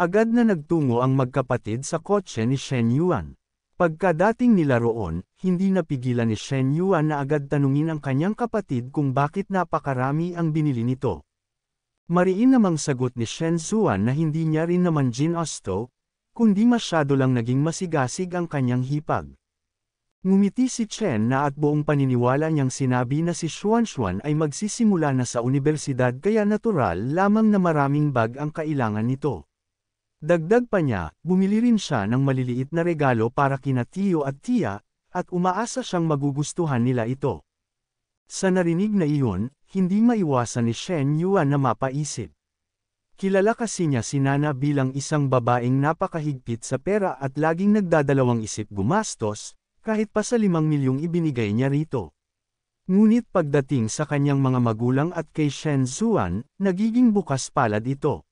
Agad na nagtungo ang magkapatid sa kotse ni Shen Yuan. Pagkadating nila roon, hindi napigilan ni Shen Yuan na agad tanungin ang kanyang kapatid kung bakit napakarami ang binili nito. Mariin namang sagot ni Shen Zuan na hindi niya rin naman ginusto, kundi masyado lang naging masigasig ang kanyang hipag. Ngumiti si Chen na at buong paniniwala niyang sinabi na si Xuan ay magsisimula na sa unibersidad kaya natural lamang na maraming bag ang kailangan nito. Dagdag pa niya, bumili rin siya ng maliliit na regalo para kina Tio at Tia, at umaasa siyang magugustuhan nila ito. Sa narinig na iyon, hindi maiwasan ni Shen Yuan na mapaisip. Kilala kasi niya si Nana bilang isang babaeng napakahigpit sa pera at laging nagdadalawang isip gumastos, kahit pa sa 5 milyong ibinigay niya rito. Ngunit pagdating sa kanyang mga magulang at kay Shen Zuan, nagiging bukas palad ito.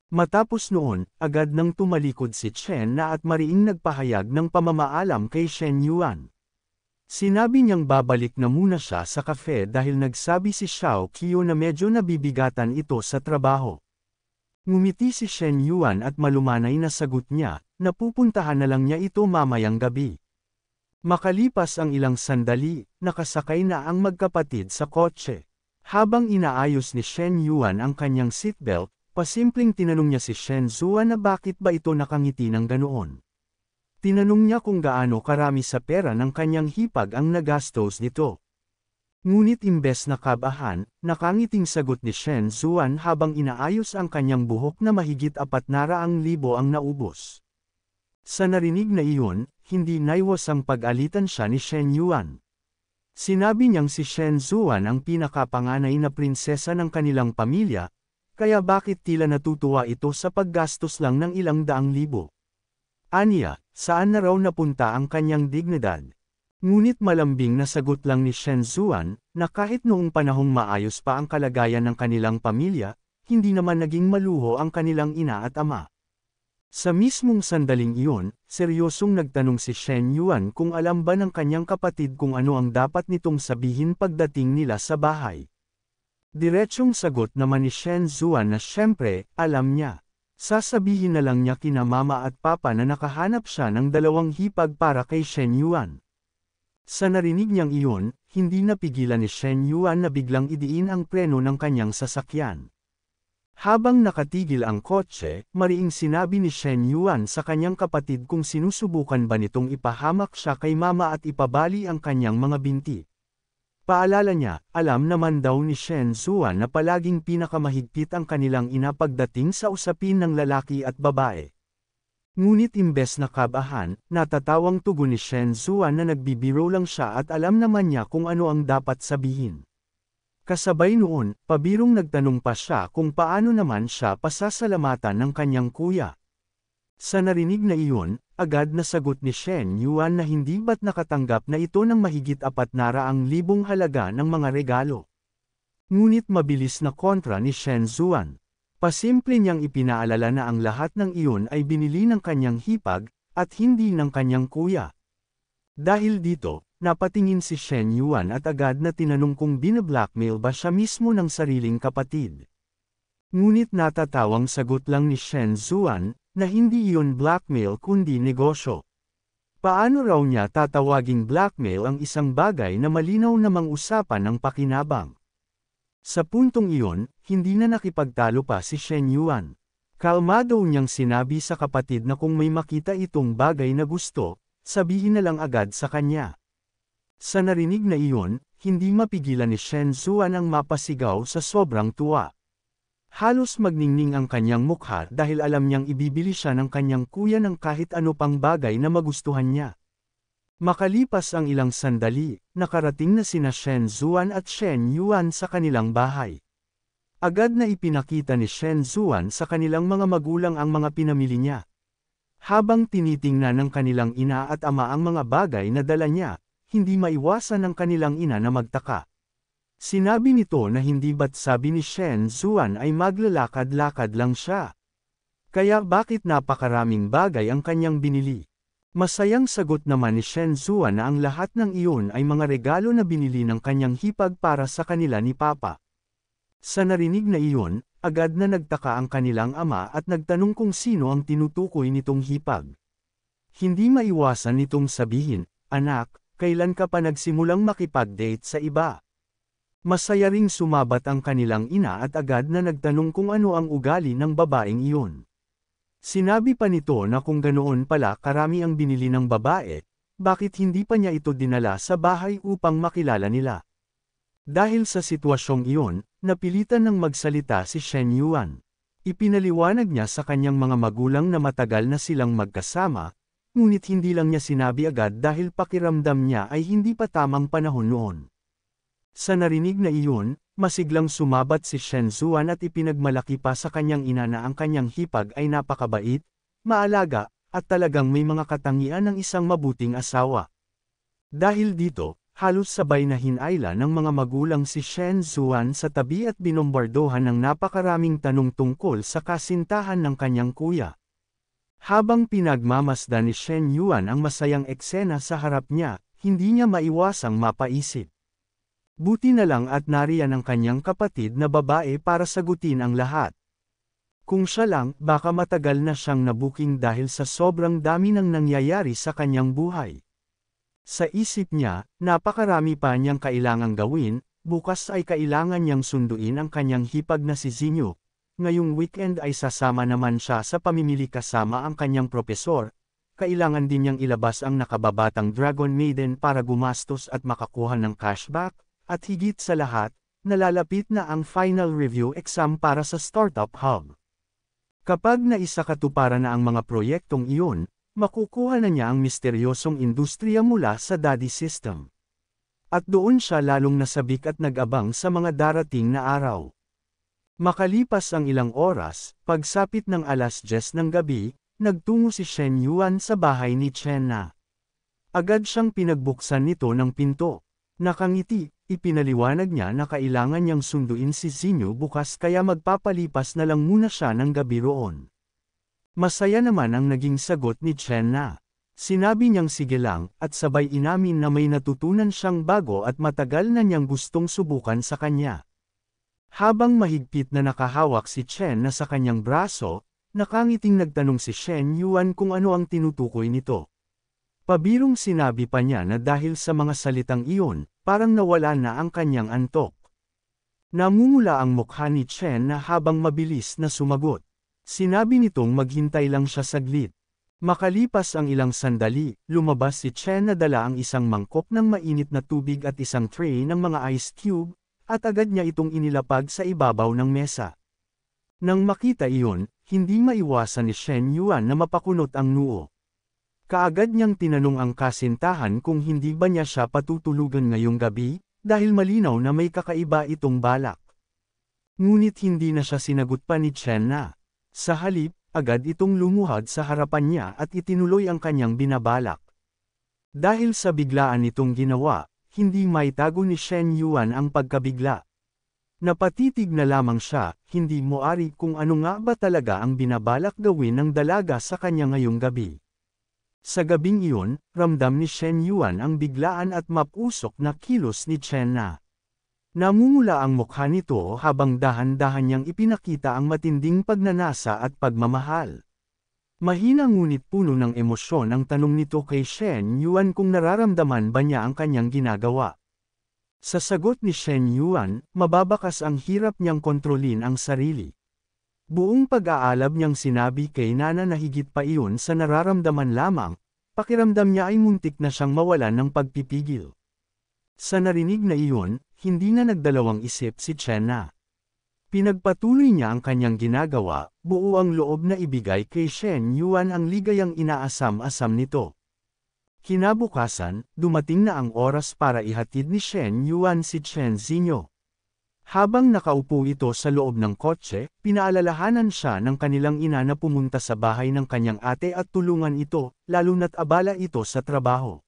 Matapos noon, agad nang tumalikod si Chen na at mariing nagpahayag ng pamamaalam kay Shen Yuan. Sinabi niyang babalik na muna siya sa cafe dahil nagsabi si Xiao Qiu na medyo nabibigatan ito sa trabaho. Ngumiti si Shen Yuan at malumanay na sagot niya, na pupuntahan na lang niya ito mamayang gabi. Makalipas ang ilang sandali, nakasakay na ang magkapatid sa kotse. Habang inaayos ni Shen Yuan ang kanyang seatbelt, pasimpleng tinanong niya si Shen Zuan na bakit ba ito nakangiti ng ganoon. Tinanong niya kung gaano karami sa pera ng kanyang hipag ang nagastos nito. Ngunit imbes na kabahan, nakangiting sagot ni Shen Zuan habang inaayos ang kanyang buhok na mahigit 400,000 ang naubos. Sa narinig na iyon, hindi naiwas ang pag-alitan siya ni Shen Yuan. Sinabi niyang si Shen Zuan ang pinakapanganay na prinsesa ng kanilang pamilya, kaya bakit tila natutuwa ito sa paggastos lang ng ilang daang libo. Aniya, saan na raw napunta ang kanyang dignidad? Ngunit malambing na sagot lang ni Shen Zuan, na kahit noong panahong maayos pa ang kalagayan ng kanilang pamilya, hindi naman naging maluho ang kanilang ina at ama. Sa mismong sandaling iyon, seryosong nagtanong si Shen Yuan kung alam ba ng kanyang kapatid kung ano ang dapat nitong sabihin pagdating nila sa bahay. Diretsong sagot naman ni Shen Zuan na syempre, alam niya. Sasabihin na lang niya kina mama at papa na nakahanap siya ng 2 hipag para kay Shen Yuan. Sa narinig niyang iyon, hindi napigilan ni Shen Yuan na biglang idiin ang preno ng kanyang sasakyan. Habang nakatigil ang kotse, mariing sinabi ni Shen Yuan sa kanyang kapatid kung sinusubukan ba nitong ipahamak siya kay mama at ipabali ang kanyang mga binti. Paalala niya, alam naman daw ni Shen Zuan na palaging pinakamahigpit ang kanilang ina pagdating sa usapin ng lalaki at babae. Ngunit imbes na kabahan, natatawang tugon ni Shen Zuan na nagbibiro lang siya at alam naman niya kung ano ang dapat sabihin. Kasabay noon, pabirong nagtanong pa siya kung paano naman siya pasasalamatan ng kanyang kuya. Sa narinig na iyon, agad na sagot ni Shen Yuan na hindi ba't nakatanggap na ito ng mahigit 400,000 halaga ng mga regalo. Ngunit mabilis na kontra ni Shen Zuan. Pasimple niyang ipinaalala na ang lahat ng iyon ay binili ng kanyang hipag, at hindi ng kanyang kuya. Dahil dito, napatingin si Shen Yuan at agad na tinanong kung binablackmail ba siya mismo ng sariling kapatid. Ngunit natatawang sagot lang ni Shen Zuan, na hindi iyon blackmail kundi negosyo. Paano raw niya tatawaging blackmail ang isang bagay na malinaw namang usapan ng pakinabang? Sa puntong iyon, hindi na nakipagtalo pa si Shen Yuan. Kalmado niyang sinabi sa kapatid na kung may makita itong bagay na gusto, sabihin na lang agad sa kanya. Sa narinig na iyon, hindi mapigilan ni Shen Zuan ang mapasigaw sa sobrang tuwa. Halos magningning ang kanyang mukha dahil alam niyang ibibili siya ng kanyang kuya ng kahit ano pang bagay na magustuhan niya. Makalipas ang ilang sandali, nakarating na sina Shen Zuan at Shen Yuan sa kanilang bahay. Agad na ipinakita ni Shen Zuan sa kanilang mga magulang ang mga pinamili niya. Habang tinitingnan ng kanilang ina at ama ang mga bagay na dala niya, hindi maiwasan ng kanilang ina na magtaka. Sinabi nito na hindi ba't sabi ni Shen Zuan ay maglalakad-lakad lang siya. Kaya bakit napakaraming bagay ang kanyang binili? Masayang sagot naman ni Shen Zuan na ang lahat ng iyon ay mga regalo na binili ng kanyang hipag para sa kanila ni Papa. Sa narinig na iyon, agad na nagtaka ang kanilang ama at nagtanong kung sino ang tinutukoy nitong hipag. Hindi maiwasan nitong sabihin, "Anak, kailan ka pa nagsimulang makipag-date sa iba?" Masaya ring sumabat ang kanilang ina at agad na nagtanong kung ano ang ugali ng babaeng iyon. Sinabi pa nito na kung ganoon pala karami ang binili ng babae, bakit hindi pa niya ito dinala sa bahay upang makilala nila. Dahil sa sitwasyong iyon, napilitan ng magsalita si Shen Yuan. Ipinaliwanag niya sa kanyang mga magulang na matagal na silang magkasama, ngunit hindi lang niya sinabi agad dahil pakiramdam niya ay hindi pa tamang panahon noon. Sa narinig na iyon, masiglang sumabat si Shen Zuan at ipinagmalaki pa sa kanyang ina na ang kanyang hipag ay napakabait, maalaga, at talagang may mga katangian ng isang mabuting asawa. Dahil dito, halos sabay na hinayla ng mga magulang si Shen Zuan sa tabi at binombardohan ng napakaraming tanong tungkol sa kasintahan ng kanyang kuya. Habang pinagmamasdan ni Shen Yuan ang masayang eksena sa harap niya, hindi niya maiwasang mapaisip. Buti na lang at nariyan ang kanyang kapatid na babae para sagutin ang lahat. Kung siya lang, baka matagal na siyang nabuking dahil sa sobrang dami ng nangyayari sa kanyang buhay. Sa isip niya, napakarami pa niyang kailangang gawin, bukas ay kailangan niyang sunduin ang kanyang hipag na si Zinyo. Ngayong weekend ay sasama naman siya sa pamimili kasama ang kanyang propesor. Kailangan din niyang ilabas ang nakababatang Dragon Maiden para gumastos at makakuha ng cashback. At higit sa lahat, nalalapit na ang final review exam para sa Startup Hub. Kapag naisakatuparan na ang mga proyektong iyon, makukuha na niya ang misteryosong industriya mula sa Daddy System. At doon siya lalong nasabik at nag-abang sa mga darating na araw. Makalipas ang ilang oras, pagsapit ng 10:00 ng gabi, nagtungo si Shen Yuan sa bahay ni Chen Na. Agad siyang pinagbuksan nito ng pinto. Nakangiti, ipinaliwanag niya na kailangan niyang sunduin si Zinyo bukas kaya magpapalipas na lang muna siya ng gabi roon. Masaya naman ang naging sagot ni Chen Na. Sinabi niyang sige lang at sabay inamin na may natutunan siyang bago at matagal na niyang gustong subukan sa kanya. Habang mahigpit na nakahawak si Chen Na sa kanyang braso, nakangiting nagtanong si Shen Yuan kung ano ang tinutukoy nito. Pabirong sinabi pa niya na dahil sa mga salitang iyon, parang nawala na ang kanyang antok. Namumula ang mukha ni Chen na habang mabilis na sumagot. Sinabi nitong maghintay lang siya saglit. Makalipas ang ilang sandali, lumabas si Chen na dala ang isang mangkok ng mainit na tubig at isang tray ng mga ice cube, at agad niya itong inilapag sa ibabaw ng mesa. Nang makita iyon, hindi maiwasan ni Shen Yuan na mapakunot ang noo. Kaagad niyang tinanong ang kasintahan kung hindi ba niya siya patutulugan ngayong gabi, dahil malinaw na may kakaiba itong balak. Ngunit hindi na siya sinagot pa ni Chen Na. Sa halip, agad itong lumuhad sa harapan niya at itinuloy ang kanyang binabalak. Dahil sa biglaan itong ginawa, hindi maitago ni Shen Yuan ang pagkabigla. Napatitig na lamang siya, hindi moari kung ano nga ba talaga ang binabalak gawin ng dalaga sa kanya ngayong gabi. Sa gabing iyon, ramdam ni Shen Yuan ang biglaan at mapusok na kilos ni Chen Na. Namumula ang mukha nito habang dahan-dahan niyang ipinakita ang matinding pagnanasa at pagmamahal. Mahina ngunit puno ng emosyon ang tanong nito kay Shen Yuan kung nararamdaman ba niya ang kanyang ginagawa. Sa sagot ni Shen Yuan, mababakas ang hirap niyang kontrolin ang sarili. Buong pag-aalab niyang sinabi kay Nana na higit pa iyon sa nararamdaman lamang, pakiramdam niya ay muntik na siyang mawalan ng pagpipigil. Sa narinig na iyon, hindi na nagdalawang isip si Chen Na. Pinagpatuloy niya ang kanyang ginagawa, buo ang loob na ibigay kay Shen Yuan ang ligayang inaasam-asam nito. Kinabukasan, dumating na ang oras para ihatid ni Shen Yuan si Chen Zinyo. Habang nakaupo ito sa loob ng kotse, pinaalalahanan siya ng kanilang ina na pumunta sa bahay ng kanyang ate at tulungan ito, lalo na't abala ito sa trabaho.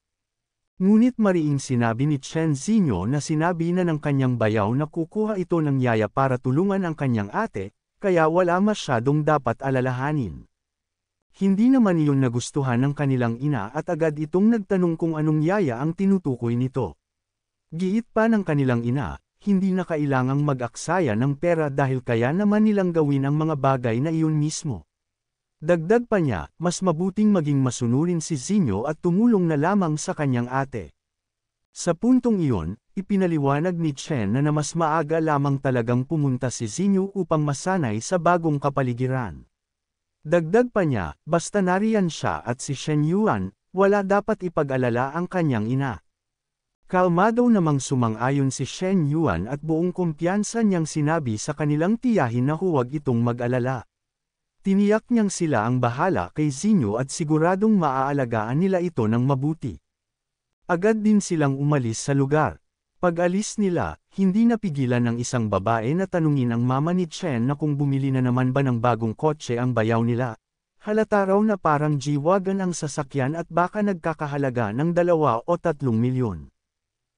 Ngunit mariing sinabi ni Chen Zinyo na sinabi na ng kanyang bayaw na kukuha ito ng yaya para tulungan ang kanyang ate, kaya wala masyadong dapat alalahanin. Hindi naman iyon nagustuhan ng kanilang ina at agad itong nagtanong kung anong yaya ang tinutukoy nito. Giit pa ng kanilang ina, hindi na kailangang mag-aksaya ng pera dahil kaya naman nilang gawin ang mga bagay na iyon mismo. Dagdag pa niya, mas mabuting maging masunurin si Zinyo at tumulong na lamang sa kanyang ate. Sa puntong iyon, ipinaliwanag ni Chen na mas maaga lamang talagang pumunta si Zinyo upang masanay sa bagong kapaligiran. Dagdag pa niya, basta nariyan siya at si Shen Yuan, wala dapat ipag-alala ang kanyang ina. Kalmado namang sumang-ayon si Shen Yuan at buong kumpiyansa niyang sinabi sa kanilang tiyahin na huwag itong mag-alala. Tiniyak niyang sila ang bahala kay Zinyo at siguradong maaalagaan nila ito ng mabuti. Agad din silang umalis sa lugar. Pag-alis nila, hindi napigilan ng isang babae na tanungin ang mama ni Chen na kung bumili na naman ba ng bagong kotse ang bayaw nila. Halata raw na parang G-Wagon ang sasakyan at baka nagkakahalaga ng 2 o 3 milyon.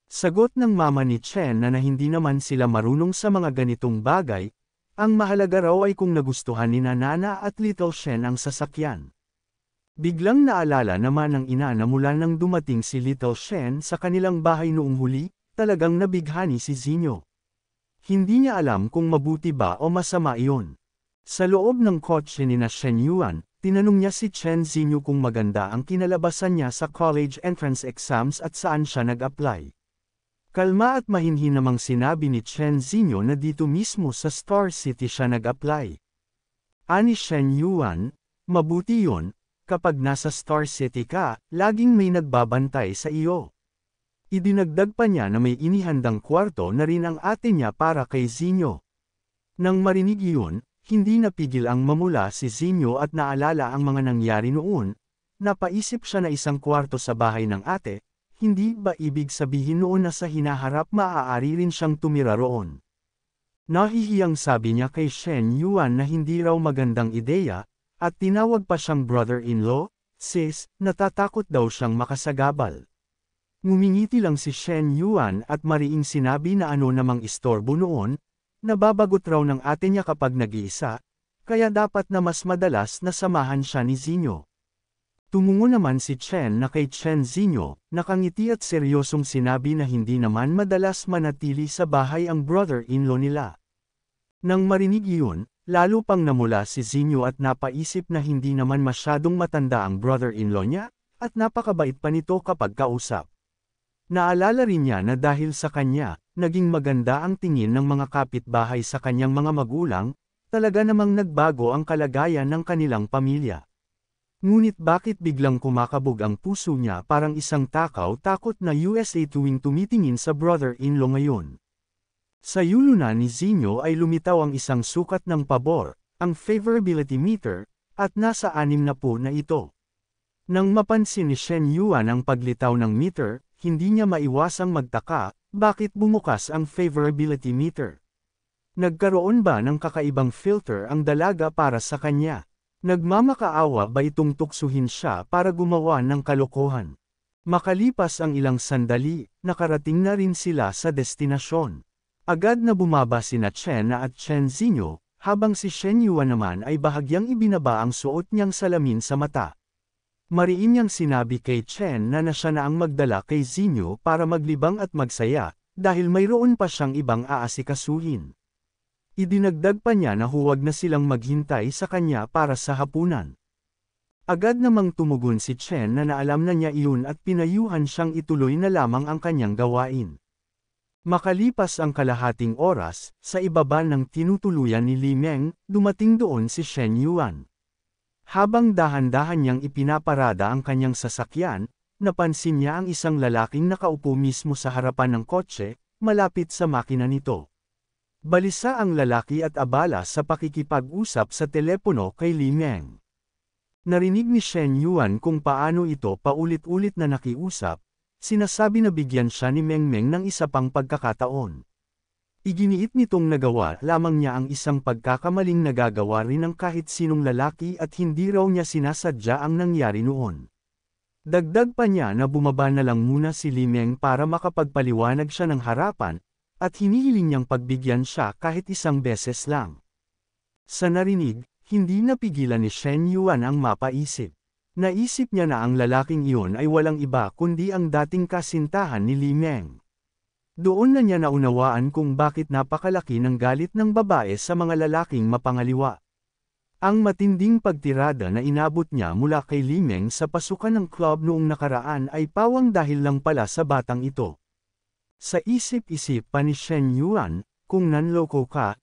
Sagot ng mama ni Chen na hindi naman sila marunong sa mga ganitong bagay, ang mahalaga raw ay kung nagustuhan ni Nana at Little Shen ang sasakyan. Biglang naalala naman ng ina na mula nang dumating si Little Shen sa kanilang bahay noong huli, talagang nabighani si Zinyo. Hindi niya alam kung mabuti ba o masama iyon. Sa loob ng kotse ni Shen Yuan, tinanong niya si Chen Zinyo kung maganda ang kinalabasan niya sa college entrance exams at saan siya nag-apply. Kalma at mahinhin namang sinabi ni Chen Zinyo na dito mismo sa Star City siya nag-apply. Ani Shen Yuan, mabuti yun, kapag nasa Star City ka, laging may nagbabantay sa iyo. Idinagdag pa niya na may inihandang kwarto na rin ang ate niya para kay Zinyo. Nang marinig iyon, hindi napigil ang mamula si Zinyo at naalala ang mga nangyari noon. Napaisip siya na isang kwarto sa bahay ng ate, hindi ba ibig sabihin noon na sa hinaharap maaari rin siyang tumira roon? Nahihiyang sabi niya kay Shen Yuan na hindi raw magandang ideya, at tinawag pa siyang brother-in-law, sis, natatakot daw siyang makasagabal. Ngumingiti lang si Shen Yuan at mariing sinabi na ano namang istorbo noon, nababagot raw ng ate niya kapag nag-iisa, kaya dapat na mas madalas na samahan siya ni Zinyo. Tumungo naman si Chen na kay Chen Zinyo, nakangiti at seryosong sinabi na hindi naman madalas manatili sa bahay ang brother-in-law nila. Nang marinig iyon, lalo pang namula si Zinyo at napaisip na hindi naman masyadong matanda ang brother-in-law niya, at napakabait pa nito kapag kausap. Naalala rin niya na dahil sa kanya, naging maganda ang tingin ng mga kapitbahay sa kanyang mga magulang, talaga namang nagbago ang kalagayan ng kanilang pamilya. Ngunit bakit biglang kumakabog ang puso niya parang isang takaw-takot na USA tuwing tumitingin sa brother-in-law ngayon? Sa yulo na ni Zinyo ay lumitaw ang isang sukat ng pabor, ang favorability meter, at nasa 60 na ito. Nang mapansin ni Shen Yuan ang paglitaw ng meter, hindi niya maiwasang magtaka, bakit bumukas ang favorability meter? Nagkaroon ba ng kakaibang filter ang dalaga para sa kanya? Nagmamakaawa ba itong tuksuhin siya para gumawa ng kalokohan? Makalipas ang ilang sandali, nakarating na rin sila sa destinasyon. Agad na bumaba sina Chen at Chen Zinyo, habang si Shen Yuan naman ay bahagyang ibinaba ang suot niyang salamin sa mata. Mariin niyang sinabi kay Chen na siya na ang magdala kay Zinyo para maglibang at magsaya, dahil mayroon pa siyang ibang aasikasuhin. Idinagdag pa niya na huwag na silang maghintay sa kanya para sa hapunan. Agad namang tumugon si Chen na naalam na niya iyon at pinayuhan siyang ituloy na lamang ang kanyang gawain. Makalipas ang kalahating oras, sa ibaba ng tinutuluyan ni Li Meng, dumating doon si Shen Yuan. Habang dahan-dahan niyang ipinaparada ang kanyang sasakyan, napansin niya ang isang lalaking nakaupo mismo sa harapan ng kotse, malapit sa makina nito. Balisa ang lalaki at abala sa pakikipag-usap sa telepono kay Li Meng. Narinig ni Shen Yuan kung paano ito paulit-ulit na nakiusap, sinasabi na bigyan siya ni Meng Meng ng isa pang pagkakataon. Iginiit nitong nagawa lamang niya ang isang pagkakamaling nagagawa rin ng kahit sinong lalaki at hindi raw niya sinasadya ang nangyari noon. Dagdag pa niya na bumaba na lang muna si Li Meng para makapagpaliwanag siya ng harapan, at hinihiling niyang pagbigyan siya kahit isang beses lang. Sa narinig, hindi napigilan ni Shen Yuan ang mapaisip. Naisip niya na ang lalaking iyon ay walang iba kundi ang dating kasintahan ni Li Meng. Doon na niya naunawaan kung bakit napakalaki ng galit ng babae sa mga lalaking mapangaliwa. Ang matinding pagtirada na inabot niya mula kay Li Meng sa pasukan ng club noong nakaraan ay pawang dahil lang pala sa batang ito. Sa isip-isip pa ni Shen Yuan, kung nanloko ka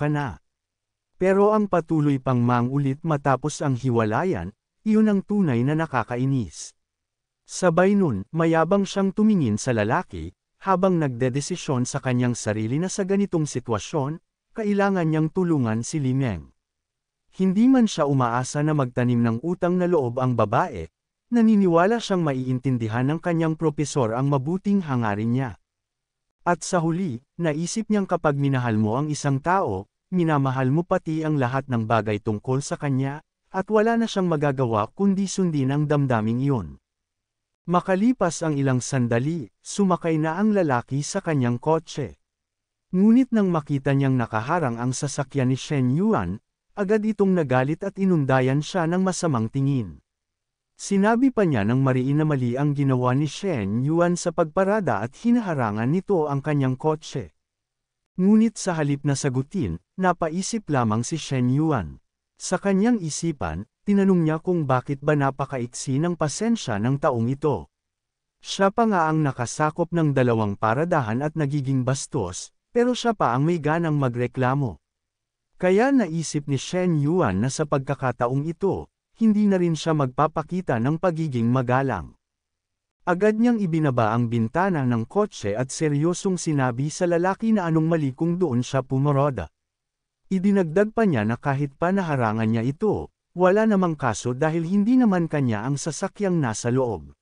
na. Pero ang patuloy pang mangulit matapos ang hiwalayan, iyon ang tunay na nakakainis. Sabay nun, mayabang siyang tumingin sa lalaki, habang nagdedesisyon sa kanyang sarili na sa ganitong sitwasyon, kailangan niyang tulungan si Li Meng. Hindi man siya umaasa na magtanim ng utang na loob ang babae, naniniwala siyang maiintindihan ng kanyang propesor ang mabuting hangarin niya. At sa huli, naisip niyang kapag minahal mo ang isang tao, minamahal mo pati ang lahat ng bagay tungkol sa kanya, at wala na siyang magagawa kundi sundin ang damdaming iyon. Makalipas ang ilang sandali, sumakay na ang lalaki sa kanyang kotse. Ngunit nang makita niyang nakaharang ang sasakyan ni Shen Yuan, agad itong nagalit at inundayan siya ng masamang tingin. Sinabi pa niya ng mariin na mali ang ginawa ni Shen Yuan sa pagparada at hinaharangan nito ang kanyang kotse. Ngunit sa halip na sagutin, napaisip lamang si Shen Yuan. Sa kanyang isipan, tinanong niya kung bakit ba napakaiksi ng pasensya ng taong ito. Siya pa nga ang nakasakop ng 2 paradahan at nagiging bastos, pero siya pa ang may ganang magreklamo. Kaya naisip ni Shen Yuan na sa pagkakataong ito, hindi na rin siya magpapakita ng pagiging magalang. Agad niyang ibinaba ang bintana ng kotse at seryosong sinabi sa lalaki na anong mali kung doon siya pumaroda. Idinagdag pa niya na kahit pa naharangan niya ito, wala namang kaso dahil hindi naman kanya ang sasakyang nasa loob.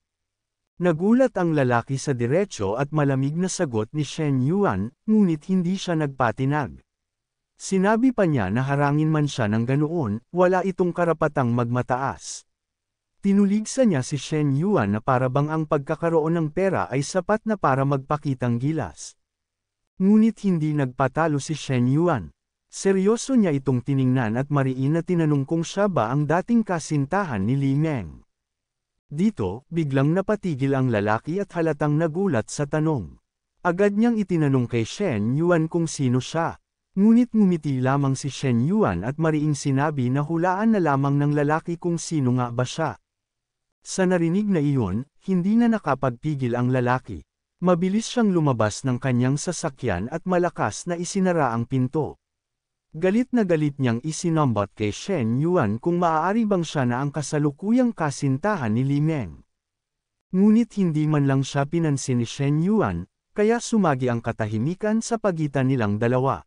Nagulat ang lalaki sa diretso at malamig na sagot ni Shen Yuan, ngunit hindi siya nagpatinag. Sinabi pa niya na harangin man siya ng ganoon, wala itong karapatang magmataas. Tinuligsa niya si Shen Yuan na parabang ang pagkakaroon ng pera ay sapat na para magpakitang gilas. Ngunit hindi nagpatalo si Shen Yuan. Seryoso niya itong tiningnan at mariin na tinanong kung siya ba ang dating kasintahan ni Li Meng. Dito, biglang napatigil ang lalaki at halatang nagulat sa tanong. Agad niyang itinanong kay Shen Yuan kung sino siya. Ngunit ngumiti lamang si Shen Yuan at mariing sinabi na hulaan na lamang ng lalaki kung sino nga ba siya. Sa narinig na iyon, hindi na nakapagpigil ang lalaki. Mabilis siyang lumabas ng kanyang sasakyan at malakas na isinara ang pinto. Galit na galit niyang isinambot kay Shen Yuan kung maaari bang siya na ang kasalukuyang kasintahan ni Li Meng. Ngunit hindi man lang siya pinansin ni Shen Yuan, kaya sumagi ang katahimikan sa pagitan nilang dalawa.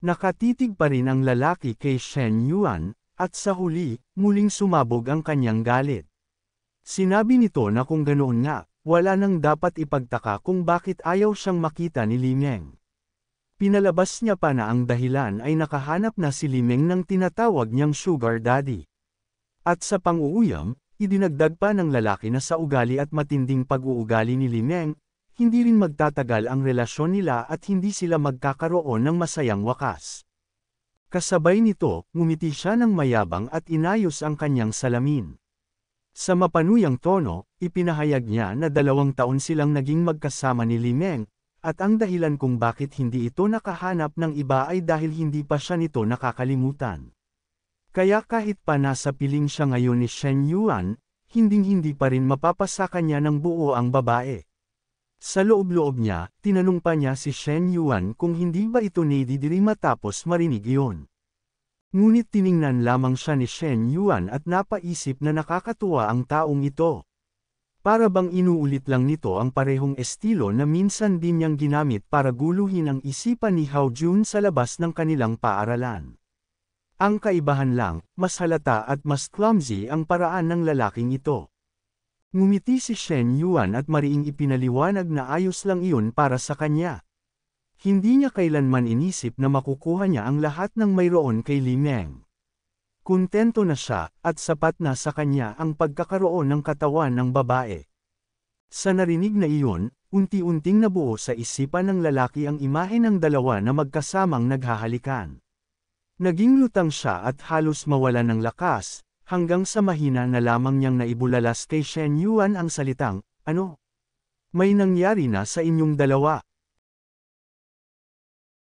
Nakatitig pa rin ang lalaki kay Shen Yuan, at sa huli, muling sumabog ang kanyang galit. Sinabi nito na kung ganoon nga, wala nang dapat ipagtaka kung bakit ayaw siyang makita ni Li Meng. Pinalabas niya pa na ang dahilan ay nakahanap na si Li Meng ng tinatawag niyang sugar daddy. At sa pang-uuyam, idinagdag pa ng lalaki na sa ugali at matinding pag-uugali ni Li Meng, hindi rin magtatagal ang relasyon nila at hindi sila magkakaroon ng masayang wakas. Kasabay nito, ngumiti siya ng mayabang at inayos ang kanyang salamin. Sa mapanuyang tono, ipinahayag niya na 2 taon silang naging magkasama ni Li Meng, at ang dahilan kung bakit hindi ito nakahanap ng iba ay dahil hindi pa siya nito nakakalimutan. Kaya kahit pa nasa piling siya ngayon ni Shen Yuan, hinding-hindi pa rin mapapasa kanya ng buo ang babae. Sa loob-loob niya, tinanong pa niya si Shen Yuan kung hindi ba ito nadidiri matapos marinig iyon. Ngunit tiningnan lamang siya ni Shen Yuan at napaisip na nakakatuwa ang taong ito. Para bang inuulit lang nito ang parehong estilo na minsan din niyang ginamit para guluhin ang isipan ni Hao Jun sa labas ng kanilang paaralan. Ang kaibahan lang, mas halata at mas clumsy ang paraan ng lalaking ito. Ngumiti si Shen Yuan at mariing ipinaliwanag na ayos lang iyon para sa kanya. Hindi niya kailanman inisip na makukuha niya ang lahat ng mayroon kay Li Meng. Kontento na siya, at sapat na sa kanya ang pagkakaroon ng katawan ng babae. Sa narinig na iyon, unti-unting nabuo sa isipan ng lalaki ang imahe ng dalawa na magkasamang naghahalikan. Naging lutang siya at halos mawala ng lakas, hanggang sa mahina na lamang niyang naibulalas kay Shen Yuan ang salitang, "Ano?" May nangyari na sa inyong dalawa.